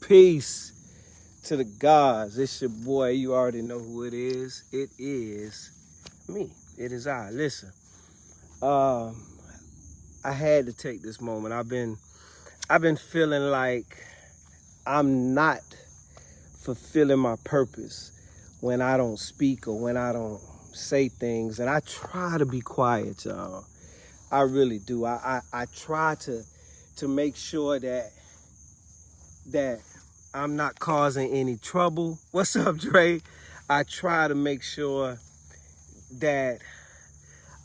Peace to the gods. It's your boy. You already know who it is. It is me. It is I. Listen, um, I had to take this moment. I've been feeling like I'm not fulfilling my purpose when I don't speak or when I don't say things, and I try to be quiet, y'all. I really do. I try to make sure that I'm not causing any trouble. What's up, Dre? I try to make sure that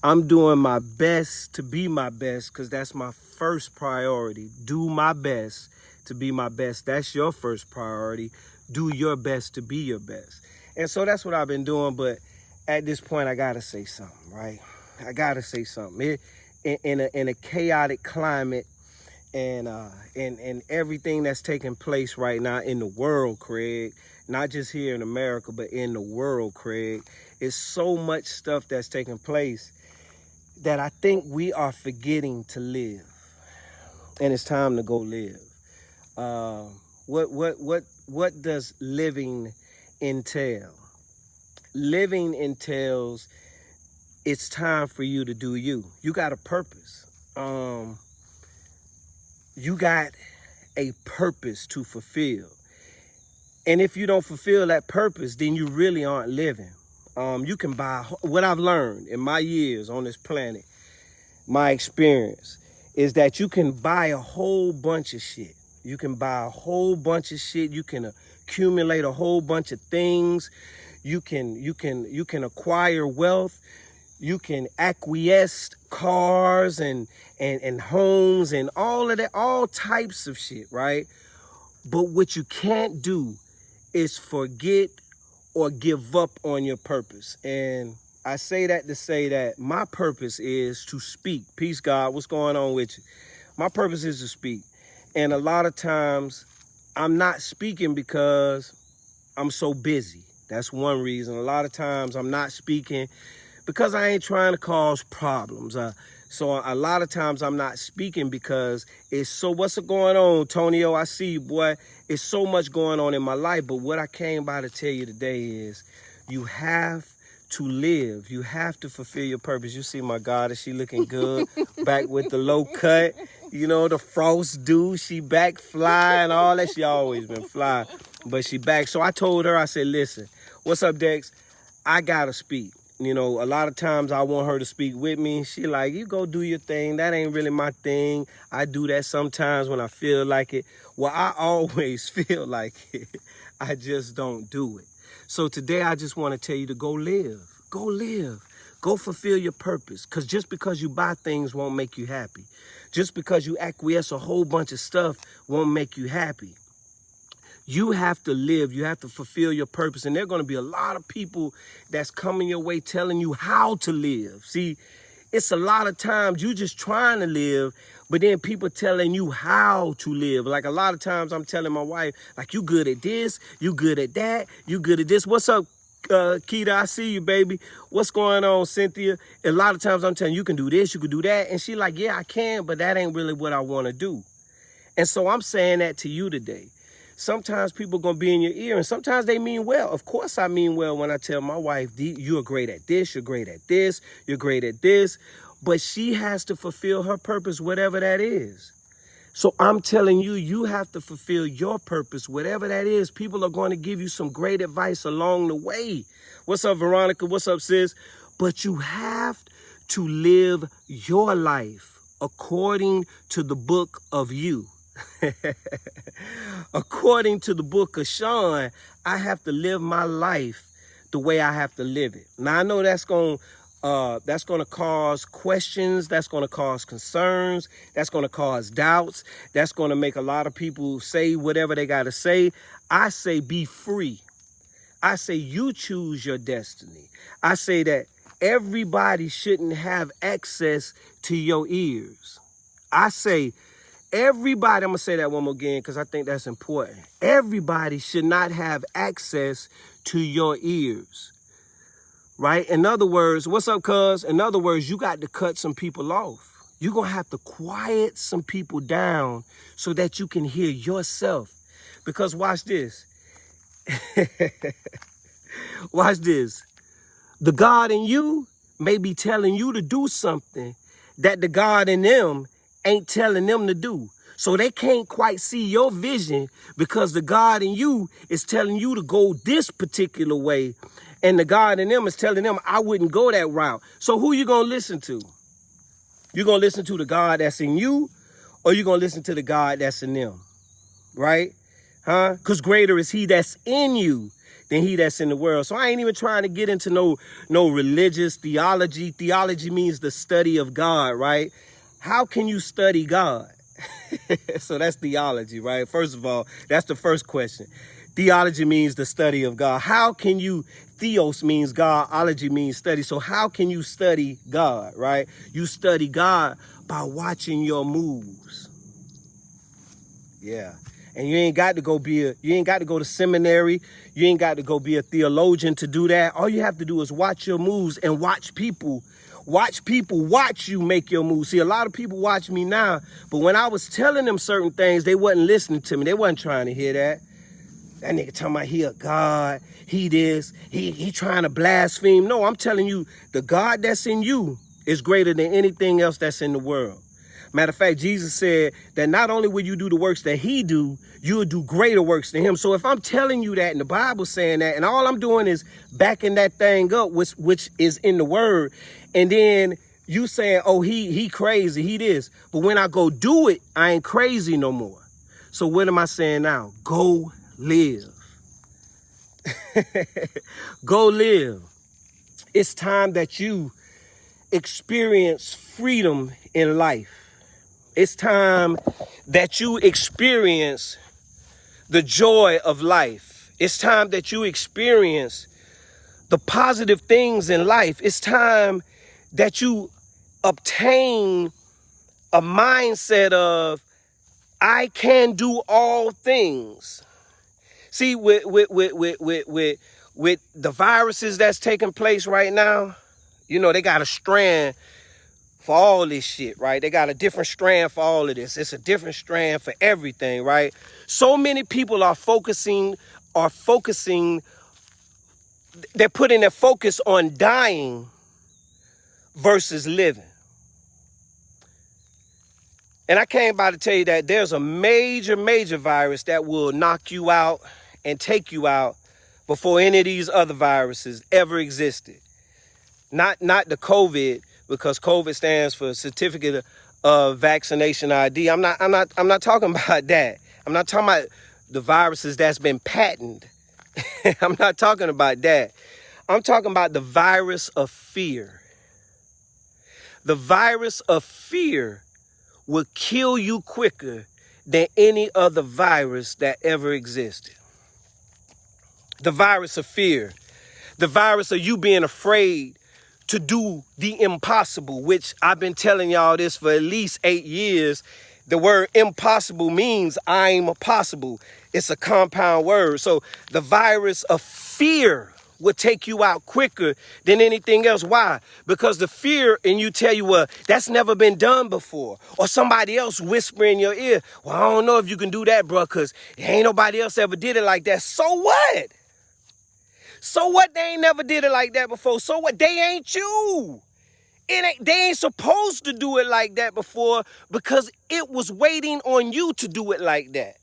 I'm doing my best to be my best, because that's my first priority. Do my best to be my best. That's your first priority. Do your best to be your best. And so that's what I've been doing. But at this point, I gotta say something, right? I gotta say something. In a chaotic climate, and everything that's taking place right now in the world, Craig, not just here in America, but in the world, Craig, is so much stuff that's taking place that I think we are forgetting to live, and it's time to go live. What does living entail? Living entails it's time for you to do you. You got a purpose. You got a purpose to fulfill. And if you don't fulfill that purpose, then you really aren't living. You can buy, what I've learned in my years on this planet, my experience, is that you can buy a whole bunch of shit. You can buy a whole bunch of shit. You can accumulate a whole bunch of things. You can acquire wealth. You can acquiesce cars and homes and all of that, all types of shit, right? But what you can't do is forget or give up on your purpose. And I say that to say that my purpose is to speak. Peace, God. What's going on with you? My purpose is to speak. And a lot of times I'm not speaking because I'm so busy. That's one reason. A lot of times I'm not speaking because I ain't trying to cause problems. So a lot of times I'm not speaking because it's so, what's going on, Tonio? I see you, boy. It's so much going on in my life. But what I came by to tell you today is you have to live. You have to fulfill your purpose. You see my goddess, she looking good. Back with the low cut. You know, the frost dew. She back fly and all that. She always been fly. But she back. So I told her, I said, listen, what's up, Dex? I gotta speak. You know, a lot of times I want her to speak with me. She like, you go do your thing. That ain't really my thing. I do that sometimes when I feel like it. Well, I always feel like it. I just don't do it. So today I just want to tell you to go live. Go live. Go fulfill your purpose. Because just because you buy things won't make you happy. Just because you acquiesce a whole bunch of stuff won't make you happy. You have to live. You have to fulfill your purpose. And there are going to be a lot of people that's coming your way telling you how to live. See, it's a lot of times you just trying to live, but then people telling you how to live. Like a lot of times I'm telling my wife, like, you good at this, you good at that, you good at this. What's up, Keita? I see you, baby. What's going on, Cynthia? A lot of times I'm telling you can do this, you can do that. And she like, yeah, I can, but that ain't really what I want to do. And so I'm saying that to you today. Sometimes people going to be in your ear, and sometimes they mean well. Of course I mean well when I tell my wife, you're great at this, you're great at this, you're great at this. But she has to fulfill her purpose, whatever that is. So I'm telling you, you have to fulfill your purpose, whatever that is. People are going to give you some great advice along the way. What's up, Veronica? What's up, sis? But you have to live your life according to the book of you. According to the book of Sean, I have to live my life the way I have to live it. Now I know that's going to cause questions, that's going to cause concerns, that's going to cause doubts, that's going to make a lot of people say whatever they got to say. I say be free. I say you choose your destiny. I say that everybody shouldn't have access to your ears. I say everybody, I'm going to say that one more again because I think that's important. Everybody should not have access to your ears, right? In other words, what's up, cuz? In other words, you got to cut some people off. You're going to have to quiet some people down so that you can hear yourself. Because watch this. Watch this. The God in you may be telling you to do something that the God in them ain't telling them to do. So they can't quite see your vision because the God in you is telling you to go this particular way. And the God in them is telling them, I wouldn't go that route. So who you going to listen to? You going to listen to the God that's in you, or you going to listen to the God that's in them? Right? Huh? Because greater is he that's in you than he that's in the world. So I ain't even trying to get into no religious theology. Theology means the study of God, right? How can you study God? So that's theology, right? First of all, that's the first question. Theology means the study of God. How can you, theos means God, ology means study. So how can you study God, right? You study God by watching your moves. Yeah. And you ain't got to go to seminary. You ain't got to go be a theologian to do that. All you have to do is watch your moves and watch people watch you make your moves. See, a lot of people watch me now, but when I was telling them certain things, they wasn't listening to me. They wasn't trying to hear that. That nigga talking about he a God, he this, he trying to blaspheme. No, I'm telling you, the God that's in you is greater than anything else that's in the world. Matter of fact, Jesus said that not only will you do the works that he do, you'll do greater works than him. So if I'm telling you that and the Bible's saying that, and all I'm doing is backing that thing up, which is in the word, and then you saying, oh, he crazy, he this. But when I go do it, I ain't crazy no more. So what am I saying now? Go live. Go live. It's time that you experience freedom in life. It's time that you experience the joy of life. It's time that you experience the positive things in life. It's time that you obtain a mindset of, I can do all things. See, with the viruses that's taking place right now, you know, they got a strand for all this shit, right? They got a different strand for all of this. It's a different strand for everything, right? So many people are focusing, they're putting their focus on dying versus living. And I came by to tell you that there's a major virus that will knock you out and take you out before any of these other viruses ever existed. Not the COVID, because COVID stands for Certificate of Vaccination ID. I'm not talking about that. I'm not talking about the viruses that's been patented. I'm not talking about that. I'm talking about the virus of fear. The virus of fear will kill you quicker than any other virus that ever existed. The virus of fear. The virus of you being afraid to do the impossible, which I've been telling y'all this for at least 8 years. The word impossible means I'm possible. It's a compound word. So the virus of fear will take you out quicker than anything else. Why? Because the fear in you tell you, well, that's never been done before. Or somebody else whisper in your ear, well, I don't know if you can do that, bro, because ain't nobody else ever did it like that. So what? So what? They ain't never did it like that before. So what? They ain't you. They ain't supposed to do it like that before because it was waiting on you to do it like that.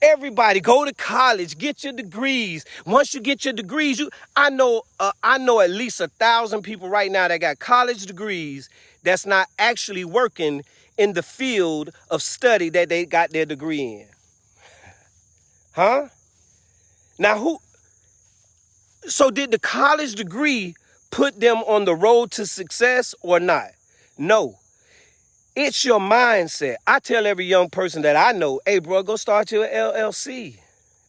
Everybody go to college, get your degrees. Once you get your degrees, I know at least 1,000 people right now that got college degrees that's not actually working in the field of study that they got their degree in. Huh? Now so did the college degree put them on the road to success or not? No. It's your mindset. I tell every young person that I know, hey, bro, go start your LLC.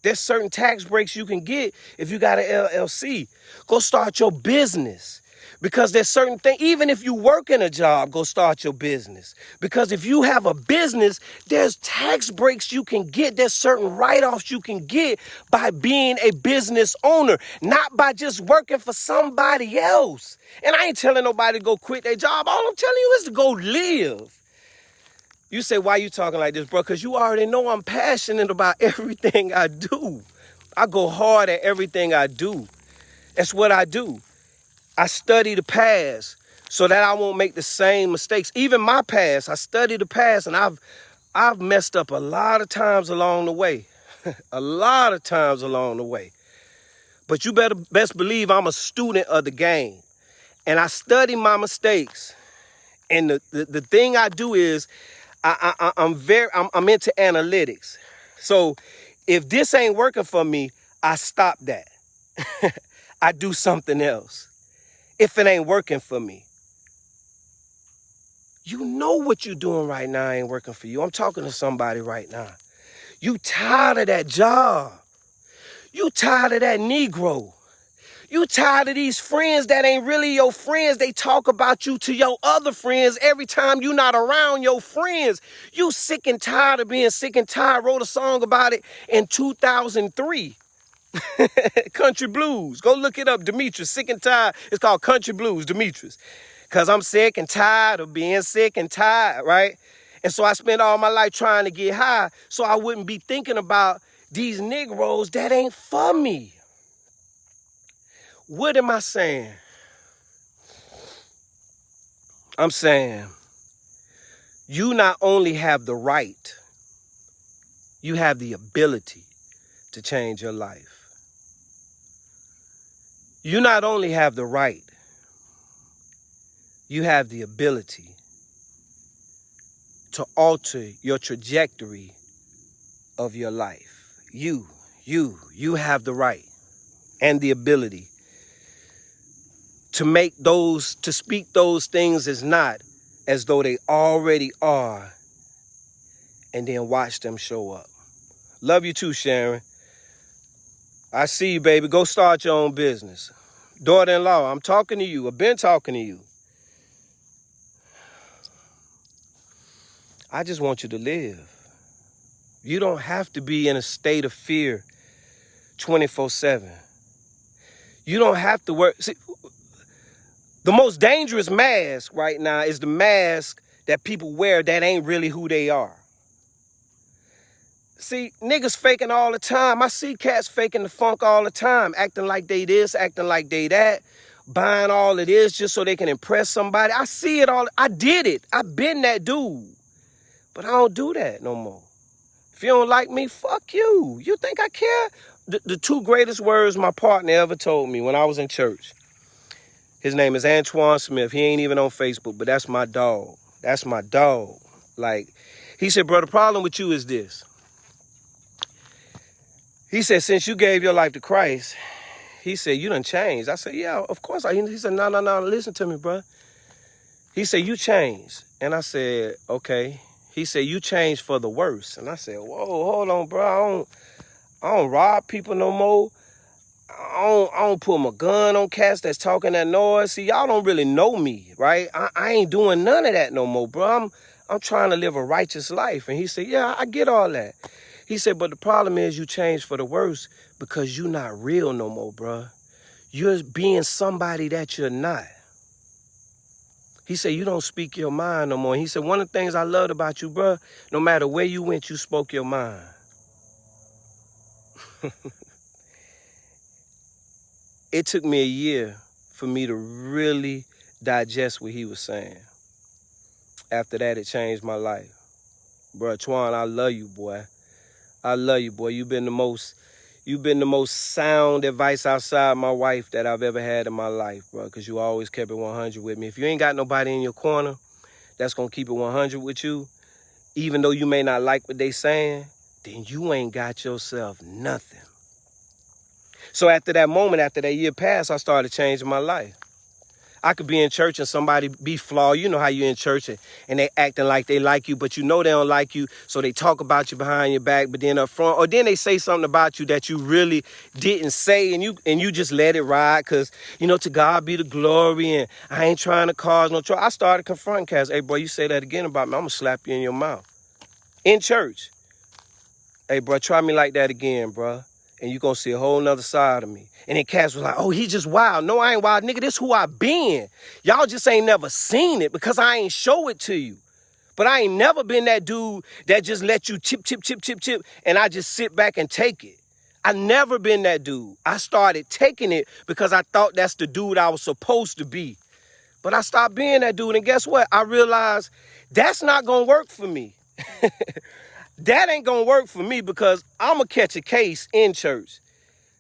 There's certain tax breaks you can get if you got an LLC. Go start your business. Because there's certain things, even if you work in a job, go start your business. Because if you have a business, there's tax breaks you can get. There's certain write-offs you can get by being a business owner, not by just working for somebody else. And I ain't telling nobody to go quit their job. All I'm telling you is to go live. You say, why you talking like this, bro? Because you already know I'm passionate about everything I do. I go hard at everything I do. That's what I do. I study the past so that I won't make the same mistakes. Even my past, I study the past, and I've messed up a lot of times along the way. A lot of times along the way. But you best believe I'm a student of the game. And I study my mistakes. And the thing I do is I'm into analytics. So if this ain't working for me, I stop that. I do something else. If it ain't working for me. You know what you're doing right now ain't working for you. I'm talking to somebody right now. You tired of that job. You tired of that Negro. You tired of these friends that ain't really your friends. They talk about you to your other friends every time you not around your friends. You sick and tired of being sick and tired. Wrote a song about it in 2003. Country Blues. Go look it up, Demetrius. Sick and tired. It's called Country Blues, Demetrius. Because I'm sick and tired of being sick and tired, right? And so I spent all my life trying to get high so I wouldn't be thinking about these Negroes that ain't for me. What am I saying? I'm saying you not only have the right, you have the ability to change your life. You not only have the right, you have the ability to alter your trajectory of your life. You have the right and the ability to speak those things as not as though they already are, and then watch them show up. Love you too, Sharon. I see you, baby. Go start your own business. Daughter-in-law, I'm talking to you. I've been talking to you. I just want you to live. You don't have to be in a state of fear 24/7. You don't have to work. See, the most dangerous mask right now is the mask that people wear that ain't really who they are. See, niggas faking all the time. I see cats faking the funk all the time, acting like they this, acting like they that, buying all of this just so they can impress somebody. I see it all. I did it. I've been that dude. But I don't do that no more. If you don't like me, fuck you. You think I care? The two greatest words my partner ever told me when I was in church. His name is Antoine Smith. He ain't even on Facebook, but that's my dog. That's my dog. Like, he said, bro, the problem with you is this. He said, since you gave your life to Christ, he said, you done changed. I said, yeah, of course. He said, no, listen to me, bro. He said, you changed. And I said, okay. He said, you changed for the worse. And I said, whoa, hold on, bro. I don't rob people no more. I don't put my gun on cats that's talking that noise. See, y'all don't really know me, right? I ain't doing none of that no more, bro. I'm trying to live a righteous life. And he said, yeah, I get all that. He said, but the problem is you changed for the worse because you not real no more, bro. You're being somebody that you're not. He said, you don't speak your mind no more. He said, one of the things I loved about you, bro, no matter where you went, you spoke your mind. It took me a year for me to really digest what he was saying. After that, it changed my life. Bro, Twan, I love you, boy. I love you, boy. You've been the most sound advice outside my wife that I've ever had in my life, bro, because you always kept it 100 with me. If you ain't got nobody in your corner that's going to keep it 100 with you, even though you may not like what they saying, then you ain't got yourself nothing. So after that moment, after that year passed, I started changing my life. I could be in church and somebody be flawed. You know how you in church and they acting like they like you, but you know they don't like you. So they talk about you behind your back, but then up front, or then they say something about you that you really didn't say, and you just let it ride because, you know, to God be the glory, and I ain't trying to cause no trouble. I started confronting cats. Hey, boy, you say that again about me, I'm going to slap you in your mouth. In church. Hey, bro, try me like that again, bro. And you going to see a whole nother side of me. And then cats was like, oh, he just wild. No, I ain't wild. Nigga, this who I been. Y'all just ain't never seen it because I ain't show it to you. But I ain't never been that dude that just let you chip, and I just sit back and take it. I never been that dude. I started taking it because I thought that's the dude I was supposed to be. But I stopped being that dude, and guess what? I realized that's not gonna work for me. That ain't gonna work for me because I'm gonna catch a case in church.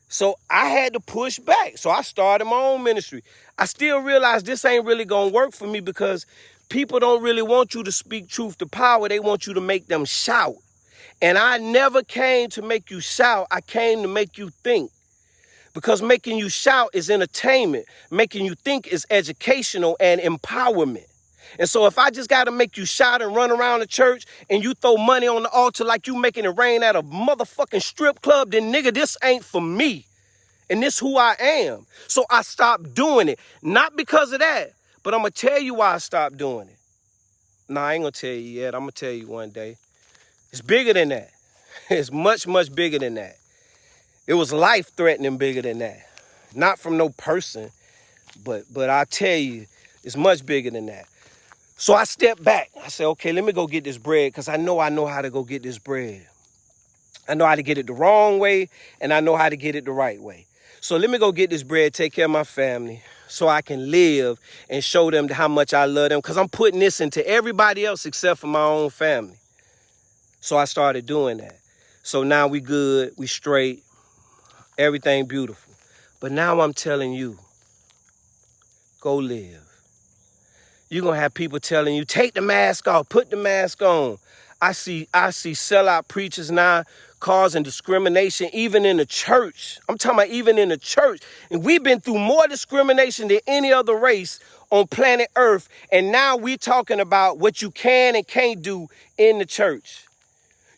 So I had to push back. So I started my own ministry. I still realized this ain't really gonna work for me because people don't really want you to speak truth to power. They want you to make them shout. And I never came to make you shout. I came to make you think. Because making you shout is entertainment. Making you think is educational and empowerment. And so if I just got to make you shout and run around the church and you throw money on the altar like you making it rain at a motherfucking strip club, then nigga, this ain't for me. And this who I am. So I stopped doing it. Not because of that, but I'm going to tell you why I stopped doing it. Nah, I ain't going to tell you yet. I'm going to tell you one day. It's bigger than that. It's much, much bigger than that. It was life-threatening bigger than that. Not from no person, but I tell you, it's much bigger than that. So I stepped back. I said, okay, let me go get this bread because I know how to go get this bread. I know how to get it the wrong way, and I know how to get it the right way. So let me go get this bread, take care of my family, so I can live and show them how much I love them because I'm putting this into everybody else except for my own family. So I started doing that. So now we good, we straight, everything beautiful. But now I'm telling you, go live. You're going to have people telling you, take the mask off, put the mask on. I see sellout preachers now causing discrimination even in the church. I'm talking about even in the church. And we've been through more discrimination than any other race on planet Earth. And now we're talking about what you can and can't do in the church.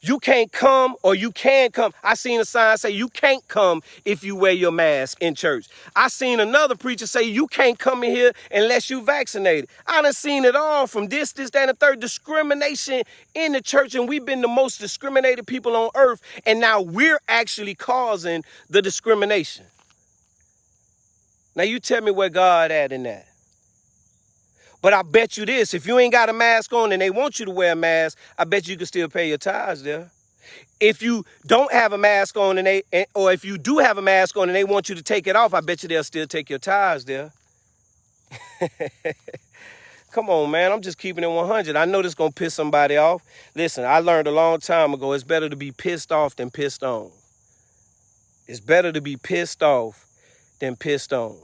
You can't come or you can come. I seen a sign say you can't come if you wear your mask in church. I seen another preacher say you can't come in here unless you vaccinated. I done seen it all from this, that, and the third. Discrimination in the church, and we've been the most discriminated people on earth, and now we're actually causing the discrimination. Now you tell me where God at in that. But I bet you this, if you ain't got a mask on and they want you to wear a mask, I bet you can still pay your tithes there. If you don't have a mask on or if you do have a mask on and they want you to take it off, I bet you they'll still take your tithes there. Come on, man, I'm just keeping it 100. I know this gonna piss somebody off. Listen, I learned a long time ago, it's better to be pissed off than pissed on. It's better to be pissed off than pissed on.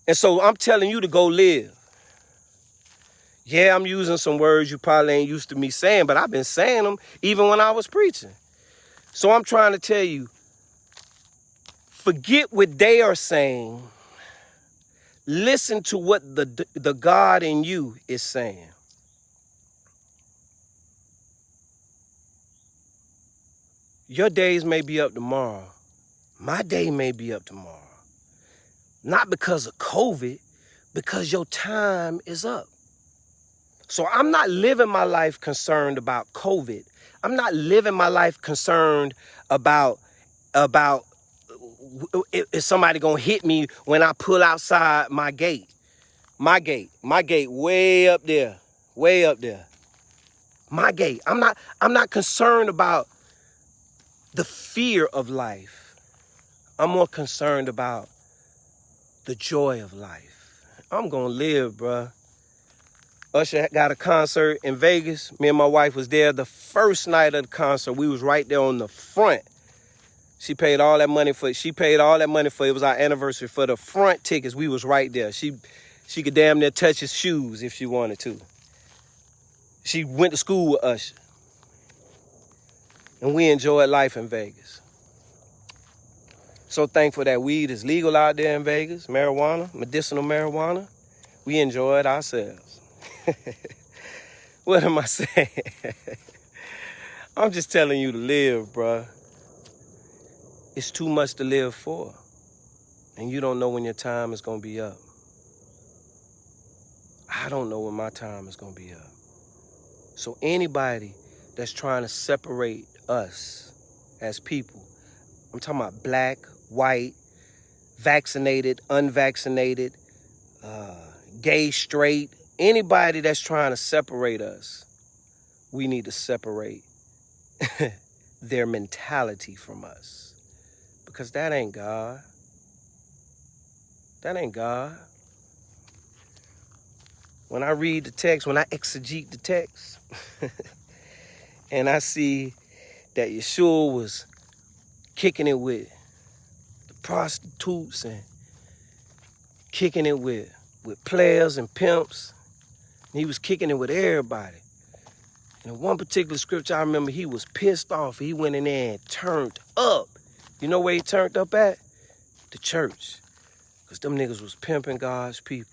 And so I'm telling you to go live. Yeah, I'm using some words you probably ain't used to me saying, but I've been saying them even when I was preaching. So I'm trying to tell you, forget what they are saying. Listen to what the God in you is saying. Your days may be up tomorrow. My day may be up tomorrow. Not because of COVID, because your time is up. So I'm not living my life concerned about COVID. I'm not living my life concerned about is somebody gonna hit me when I pull outside my gate. My gate way up there. My gate. I'm not concerned about the fear of life. I'm more concerned about the joy of life. I'm gonna live, bruh. Usher got a concert in Vegas. Me and my wife was there the first night of the concert. We was right there on the front. She paid all that money for it. It was our anniversary for the front tickets. We was right there. She could damn near touch his shoes if she wanted to. She went to school with Usher. And we enjoyed life in Vegas. So thankful that weed is legal out there in Vegas. Marijuana, medicinal marijuana. We enjoy it ourselves. What am I saying? I'm just telling you to live, bruh. It's too much to live for. And you don't know when your time is going to be up. I don't know when my time is going to be up. So anybody that's trying to separate us as people, I'm talking about black, white, vaccinated, unvaccinated, gay, straight, anybody that's trying to separate us, we need to separate their mentality from us. Because that ain't God. That ain't God. When I read the text, when I exegete the text, and I see that Yeshua was kicking it with the prostitutes and kicking it with players and pimps, and he was kicking it with everybody. And in one particular scripture, I remember he was pissed off. He went in there and turned up. You know where he turned up at? The church. Because them niggas was pimping God's people.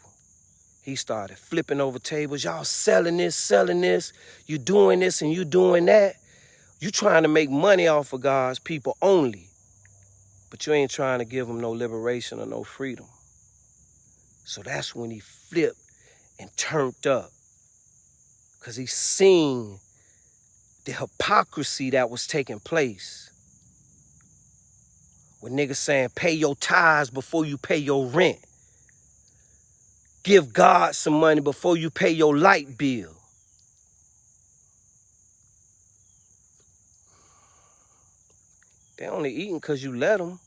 He started flipping over tables. Y'all selling this. You doing this and you doing that. You trying to make money off of God's people only. But you ain't trying to give them no liberation or no freedom. So that's when he flipped and turned up. Because he seen the hypocrisy that was taking place. With niggas saying, pay your tithes before you pay your rent. Give God some money before you pay your light bill. They only eating because you let them.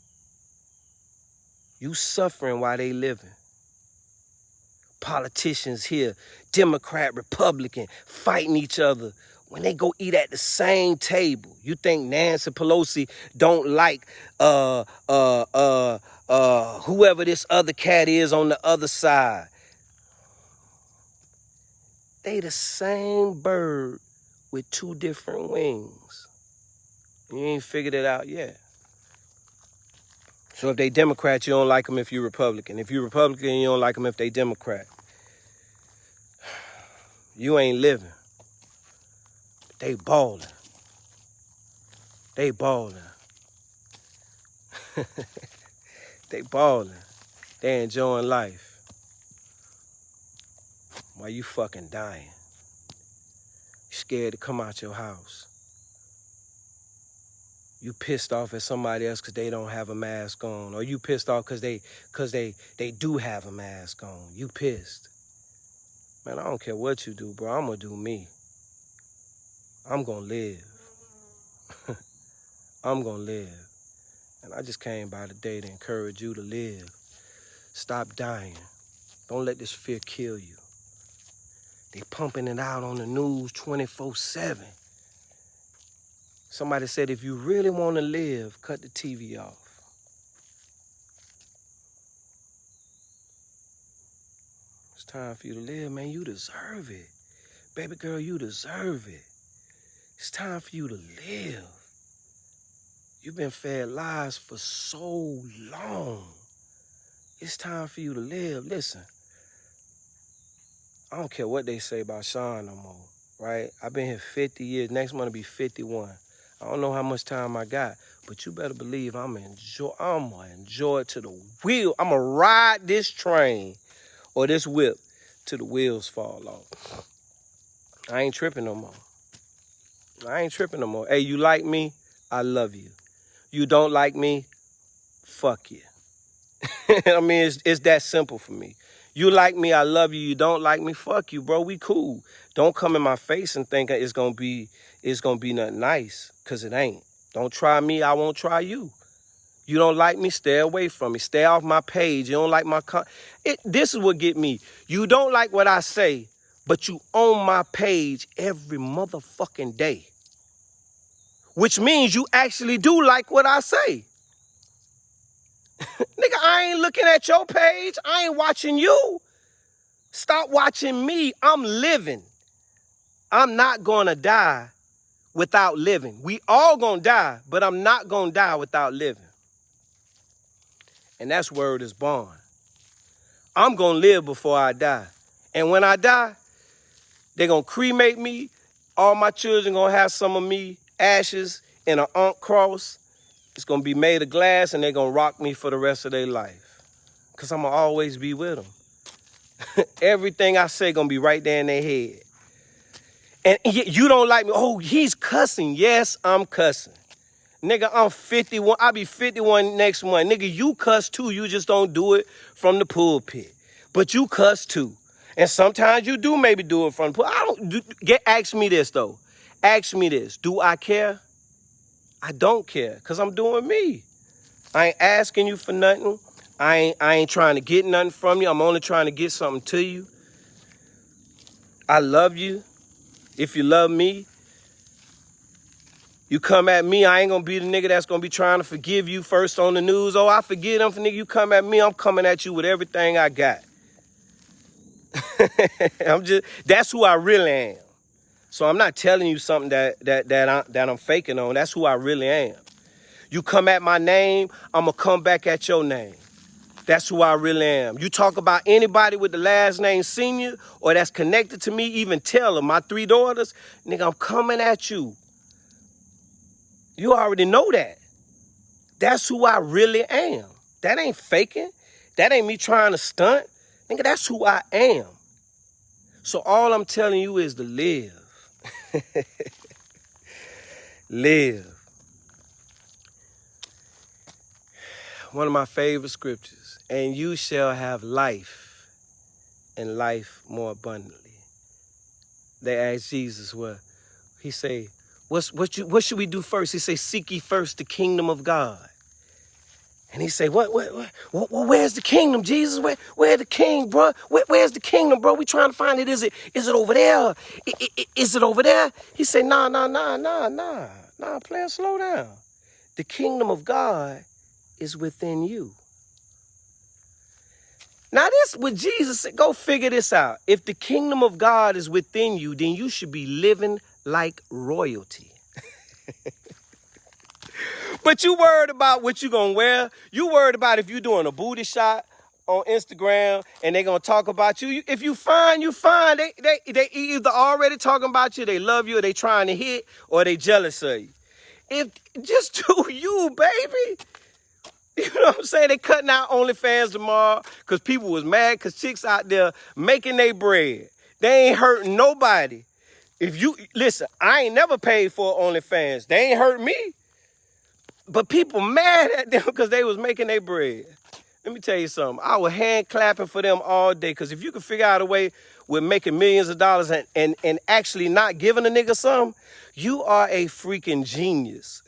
You suffering while they living. Politicians here, Democrat, Republican, fighting each other when they go eat at the same table. You think Nancy Pelosi don't like whoever this other cat is on the other side. They the same bird with two different wings. You ain't figured it out yet. So if they Democrat, you don't like them if you're Republican. If you're Republican, you don't like them if they Democrat. You ain't living. They balling. They balling. They balling. They enjoying life. While you fucking dying. You scared to come out your house. You pissed off at somebody else because they don't have a mask on. Or you pissed off because they do have a mask on. You pissed. Man, I don't care what you do, bro. I'm going to do me. I'm going to live. I'm going to live. And I just came by today to encourage you to live. Stop dying. Don't let this fear kill you. They pumping it out on the news 24/7. Somebody said, if you really want to live, cut the TV off. It's time for you to live, man. You deserve it. Baby girl, you deserve it. It's time for you to live. You've been fed lies for so long. It's time for you to live. Listen, I don't care what they say about Sean no more, right? I've been here 50 years. Next month will be 51. I don't know how much time I got, but you better believe I'm gonna enjoy it to the wheel. I'm gonna ride this train or this whip till the wheels fall off. I ain't tripping no more. Hey, you like me? I love you. You don't like me? Fuck you. I mean, it's that simple for me. You like me, I love you. You don't like me, fuck you, bro. We cool. Don't come in my face and think it's gonna be nothing nice, cause it ain't. Don't try me, I won't try you. You don't like me, stay away from me. Stay off my page. You don't like my this is what get me. You don't like what I say, but you own my page every motherfucking day. Which means you actually do like what I say. Nigga, I ain't looking at your page. I ain't watching you. Stop watching me. I'm living. I'm not gonna die without living. We all gonna die, but I'm not gonna die without living. And that's word is born. I'm gonna live before I die. And when I die, they're gonna cremate me. All my children gonna have some of me ashes in an Ankh cross. It's gonna be made of glass and they're gonna rock me for the rest of their life. Cause I'm gonna always be with them. Everything I say gonna be right there in their head. And you don't like me. Oh, he's cussing. Yes, I'm cussing. Nigga, I'm 51. I'll be 51 next month. Nigga, you cuss too. You just don't do it from the pulpit. But you cuss too. And sometimes you do maybe do it from the pulpit. Ask me this though. Ask me this, do I care? I don't care, because I'm doing me. I ain't asking you for nothing. I ain't trying to get nothing from you. I'm only trying to get something to you. I love you. If you love me, you come at me, I ain't gonna be the nigga that's gonna be trying to forgive you first on the news. Oh, I forgive them for nigga. You come at me, I'm coming at you with everything I got. That's who I really am. So I'm not telling you something that I'm faking on. That's who I really am. You come at my name, I'm gonna come back at your name. That's who I really am. You talk about anybody with the last name Senior or that's connected to me, even tell them, my 3 daughters, nigga, I'm coming at you. You already know that. That's who I really am. That ain't faking. That ain't me trying to stunt. Nigga, that's who I am. So all I'm telling you is to live. Live. One of my favorite scriptures. And you shall have life, and life more abundantly. They asked Jesus, well, he say, what should we do first? He say, seek ye first the kingdom of God. And he say, where's the kingdom, Jesus? Where's the king, bro? Where's the kingdom, bro? We trying to find it. Is it over there? Is it over there? He say, nah, player, slow down. The kingdom of God is within you. Now this what Jesus said, go figure this out. If the kingdom of God is within you, then you should be living like royalty. But you worried about what you gonna wear. You worried about if you doing a booty shot on Instagram and they gonna talk about you. If you fine, you fine. They either already talking about you, they love you, or they trying to hit, or they jealous of you. If just do you, baby. You know what I'm saying? They cutting out OnlyFans tomorrow because people was mad because chicks out there making their bread. They ain't hurting nobody. If you, listen, I ain't never paid for OnlyFans. They ain't hurt me. But people mad at them because they was making their bread. Let me tell you something. I was hand clapping for them all day because if you can figure out a way with making millions of dollars and actually not giving a nigga something, you are a freaking genius.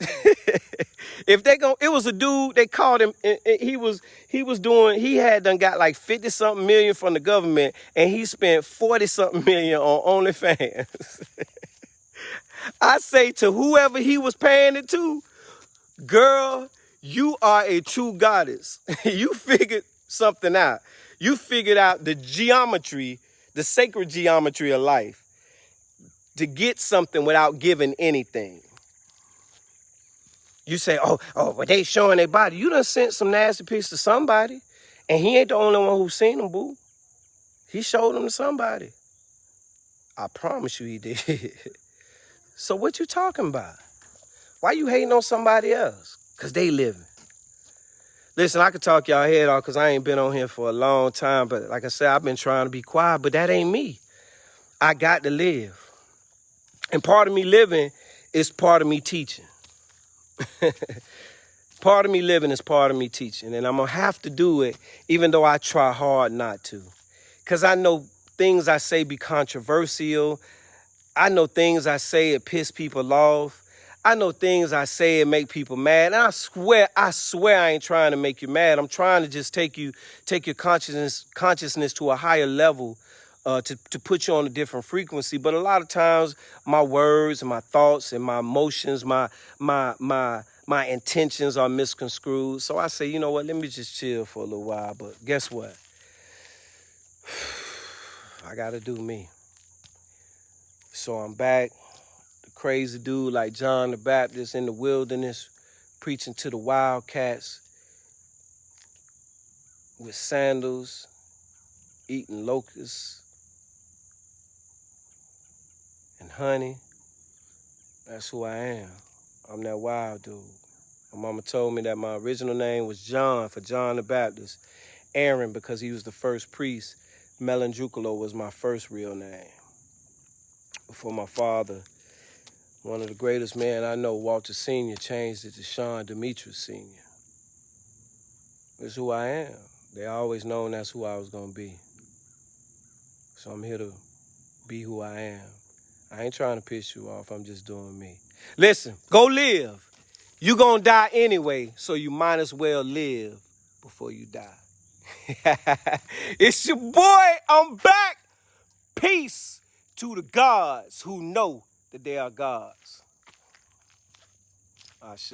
If they go, it was a dude, they called him, he had done got like 50 something million from the government and he spent 40 something million on OnlyFans. I say to whoever he was paying it to, girl, you are a true goddess. You figured something out. You figured out the geometry, the sacred geometry of life to get something without giving anything. You say, well, they showing their body. You done sent some nasty pics to somebody, and he ain't the only one who seen them, boo. He showed them to somebody. I promise you he did. So what you talking about? Why you hating on somebody else? Because they living. Listen, I could talk y'all head off because I ain't been on here for a long time, but like I said, I've been trying to be quiet, but that ain't me. I got to live. And part of me living is part of me teaching. Part of me living is part of me teaching. And I'm going to have to do it even though I try hard not to. Because I know things I say be controversial. I know things I say it piss people off. I know things I say it make people mad. And I swear I ain't trying to make you mad. I'm trying to just take your consciousness to a higher level to put you on a different frequency. But a lot of times my words and my thoughts and my emotions, my intentions are misconstrued. So I say, you know what, let me just chill for a little while. But guess what? I gotta do me. So I'm back. The crazy dude like John the Baptist in the wilderness, preaching to the wildcats with sandals, eating locusts and honey. That's who I am. I'm that wild dude. My mama told me that my original name was John for John the Baptist. Aaron because he was the first priest. Melangeucolo was my first real name. Before my father, one of the greatest men I know, Walter Sr., changed it to Sean Demetrius Sr. It's who I am. They always known that's who I was going to be. So I'm here to be who I am. I ain't trying to piss you off. I'm just doing me. Listen, go live. You gonna die anyway, so you might as well live before you die. It's your boy. I'm back. Peace to the gods who know that they are gods. Ashe.